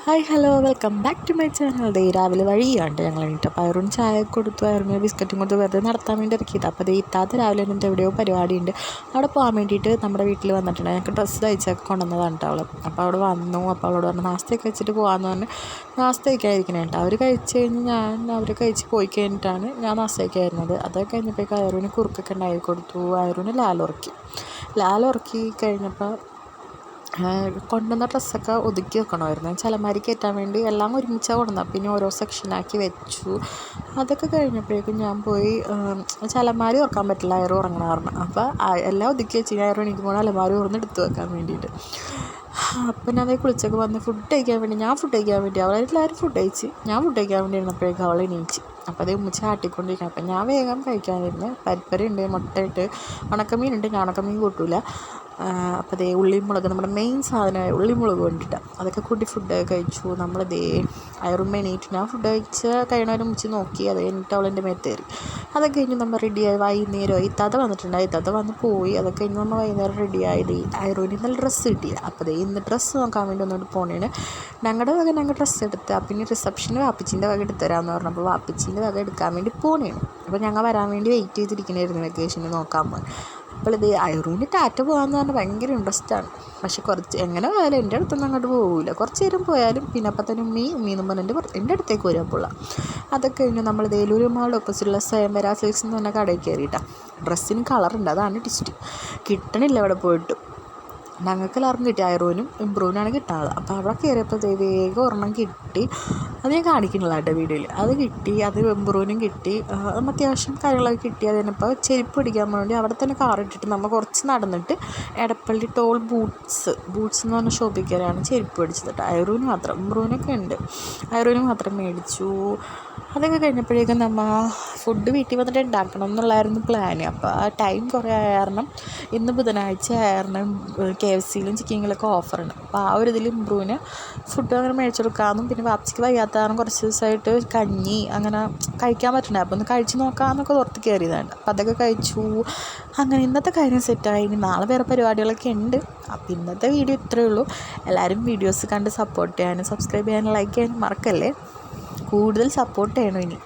Hi hello welcome back to my channel. ദേ രാവിലെ വഴിയാണ്ട് ഞങ്ങൾ എണീറ്റ് അപ്പോൾ അയറും ചായ കൊടുത്തു, അയറും ബിസ്ക്കറ്റും കൊടുത്ത് വെറുതെ നടത്താൻ വേണ്ടി ഇറക്കിയത്. അപ്പോൾ ദേ ഇത്താത്ത രാവിലെ എന്നിട്ട് എവിടെയോ പരിപാടിയുണ്ട്, അവിടെ പോകാൻ വേണ്ടിയിട്ട് നമ്മുടെ വീട്ടിൽ വന്നിട്ടുണ്ട്. ഞങ്ങൾക്ക് ഡ്രസ്സ് തയ്ച്ചൊക്കെ കൊണ്ടുവന്നതാണ് കേട്ടോ അവൾ. അപ്പോൾ അവിടെ വന്നു. അപ്പോൾ അവളോട് പറഞ്ഞു നാസ്തയൊക്കെ വെച്ചിട്ട് പോകാമെന്ന് പറഞ്ഞ് നാസ്ത കഴിക്കാതിരിക്കണേ കേട്ടോ. അവർ കഴിച്ച് കഴിഞ്ഞ് അവർ കഴിച്ച് പോയി കഴിഞ്ഞിട്ടാണ് ഞാൻ നാസ്ത കഴിക്കായിരുന്നത്. അതൊക്കെ കഴിഞ്ഞപ്പോഴേക്കും അയറുവിന് കുറുക്കൊക്കെ ഉണ്ടായി കൊടുത്തു. അയറുവിന് ലാലുറക്കി കഴിഞ്ഞപ്പോൾ കൊണ്ടുവന്ന ഡ്രസ്സൊക്കെ ഒതുക്കി വെക്കണമായിരുന്നു. ചിലമാരി കയറ്റാൻ വേണ്ടി എല്ലാം ഒരുമിച്ചാണ് കൊണ്ടുവന്നത്. പിന്നെ ഓരോ സെക്ഷനാക്കി വെച്ചു. അതൊക്കെ കഴിഞ്ഞപ്പോഴേക്കും ഞാൻ പോയി ചിലമാരി ഉറക്കാൻ പറ്റില്ല, അയറ് ഉറങ്ങണ കാരണം. അപ്പോൾ എല്ലാം ഒതുക്കി വെച്ച് അയറ് എണീക്കുമ്പോൾ അലമാരി ഉറന്ന് എടുത്ത് വെക്കാൻ വേണ്ടിയിട്ട്. അപ്പം ഞാൻ കുളിച്ചൊക്കെ വന്ന് ഫുഡ് കഴിക്കാൻ വേണ്ടി അവരെല്ലാവരും ഫുഡ് കഴിച്ച് ഞാൻ ഫുഡ് കഴിക്കാൻ വേണ്ടി ഇരുന്നപ്പോഴേക്കും അവൾ എണീച്ച്. അപ്പോൾ അതേ ഉമ്മച്ച് ആട്ടിക്കൊണ്ടിരിക്കണം. അപ്പം ഞാൻ വേഗം കഴിക്കാനിരുന്ന്. പരിപ്പരയുണ്ട്, മുട്ടയിട്ട്, ഉണക്കമീനുണ്ട്. ഞാൻ ഉണക്കമീൻ കൂട്ടില്ല. അപ്പോൾ അതേ ഉള്ളിമുളക്, നമ്മുടെ മെയിൻ സാധനമായ ഉള്ളിമുളക് കൊണ്ടിട്ടാണ് അതൊക്കെ കൂട്ടി ഫുഡ് കഴിച്ചു. നമ്മളിതേ അയറുമ്മ എണീറ്റ്. ഞാൻ ഫുഡ് കഴിച്ച് കഴിയണവരെ മുച്ച് നോക്കി. അത് കഴിഞ്ഞിട്ട് അവളെൻ്റെ മേത്ത് കയറി. അതൊക്കെ കഴിഞ്ഞ് നമ്മൾ റെഡിയായി. വൈകുന്നേരം ഇത്താത്ത വന്നിട്ടുണ്ടായി. ഇത്താത്ത വന്ന് പോയി. അതൊക്കെ കഴിഞ്ഞ് നമ്മൾ വൈകുന്നേരം റെഡിയായത്. അയറുവിന് ഇന്നലെ ഡ്രസ്സ് കിട്ടിയില്ല. അപ്പോൾ ദേ ഇന്ന് ഡ്രസ്സ് നോക്കാൻ വേണ്ടി ഒന്നുകൊണ്ട് പോണേന്. ഞങ്ങൾ ഡ്രസ്സ് എടുത്ത് പിന്നെ റിസപ്ഷന് വാപ്പിച്ചിൻ്റെ വക എടുത്ത് തരാമെന്ന് പറഞ്ഞപ്പോൾ വാപ്പിച്ചിൻ്റെ വക എടുക്കാൻ വേണ്ടി പോണേണ്. അപ്പോൾ ഞങ്ങൾ വരാൻ വേണ്ടി വെയിറ്റ് ചെയ്തിരിക്കണമായിരുന്നു വെക്കേഷന് നോക്കാൻ പോകാൻ. അപ്പോൾ ഇത് അയറുവിന് ടാറ്റ പോകാമെന്ന് പറഞ്ഞാൽ ഭയങ്കര ഇൻട്രസ്റ്റാണ്. പക്ഷെ കുറച്ച് എങ്ങനെ പോയാലും എൻ്റെ അടുത്തൊന്നും അങ്ങോട്ട് പോകില്ല. കുറച്ച് നേരം പോയാലും പിന്നെ അപ്പം തന്നെ ഉമ്മീന്നും പറഞ്ഞ് എൻ്റെ അടുത്തേക്ക് വരാൻ പോകാം. അതൊക്കെ കഴിഞ്ഞ് നമ്മൾ ലുലു മാളിൽ ഓപ്പോസിറ്റുള്ള സ്വയംവര സിൽക്സ് എന്ന് പറഞ്ഞ കടയിൽ കയറിയിട്ടാണ്. ഡ്രസ്സിന് കളറുണ്ട്, അതാണ് ടിസ്റ്റ്. കിട്ടണില്ല അവിടെ പോയിട്ട്. ഞങ്ങൾക്ക് എല്ലാവർക്കും കിട്ടി, അയറുവിനും ഇമ്പ്രൂവിനാണ് കിട്ടാതെ. അപ്പോൾ അവിടെ കയറിയപ്പോൾ വേഗം ഒരെണ്ണം കിട്ടി. അത് ഞാൻ കാണിക്കുന്നില്ല കേട്ടോ വീഡിയോയിൽ. അത് കിട്ടി, അത് ഇമ്പ്രൂവിനും കിട്ടി. അത്യാവശ്യം കാര്യങ്ങളൊക്കെ കിട്ടി. അതിനിപ്പോൾ ചെരുപ്പ് പിടിക്കാൻ വേണ്ടി അവിടെ തന്നെ കാറിട്ടിട്ട് നമ്മൾ കുറച്ച് നടന്നിട്ട് എടപ്പള്ളി ടോൾ ബൂട്ട്സ് എന്ന് പറഞ്ഞ ഷോപ്പിൽ കയറിയാണ് ചെരുപ്പ് പിടിച്ചത് കേട്ടോ. അയറുവിന് മാത്രം, ഇമ്പ്രൂവിനൊക്കെ ഉണ്ട്. അയറുവിന് മാത്രം മേടിച്ചു. അതൊക്കെ കഴിഞ്ഞപ്പോഴേക്കും നമ്മൾ ഫുഡ് വീട്ടിൽ വന്നിട്ട് ഉണ്ടാക്കണം എന്നുള്ളായിരുന്നു പ്ലാന്. അപ്പോൾ ആ ടൈം കുറേ ആയ കാരണം, ഇന്ന് ബുധനാഴ്ച കാരണം KFCയിലും ചിക്കനിലൊക്കെ ഓഫറുണ്ട്. അപ്പോൾ ആ ഒരു ഇതിൽ ഇമ്പ്രൂവിന് ഫുഡ് അങ്ങനെ മേടിച്ചെടുക്കാമെന്നും പിന്നെ വാപ്പച്ചിക്ക് വയ്യാത്ത കാരണം കുറച്ച് ദിവസമായിട്ട് കഞ്ഞി അങ്ങനെ കഴിക്കാൻ പറ്റണേ. അപ്പോൾ ഒന്ന് കഴിച്ച് നോക്കാമെന്നൊക്കെ ഓർത്ത് കയറിയതാണ്. അപ്പോൾ അതൊക്കെ കഴിച്ചു. അങ്ങനെ ഇന്നത്തെ കാര്യം സെറ്റായി. ഇനി നാളെ വേറെ പരിപാടികളൊക്കെ ഉണ്ട്. അപ്പോൾ ഇന്നത്തെ വീഡിയോ ഇത്രയേ ഉള്ളൂ. എല്ലാവരും വീഡിയോസ് കണ്ട് സപ്പോർട്ട് ചെയ്യാനും സബ്സ്ക്രൈബ് ചെയ്യാനും ലൈക്ക് ചെയ്യാനും മറക്കല്ലേ. കൂടുതൽ സപ്പോർട്ട് ചെയ്യണം ഇനി.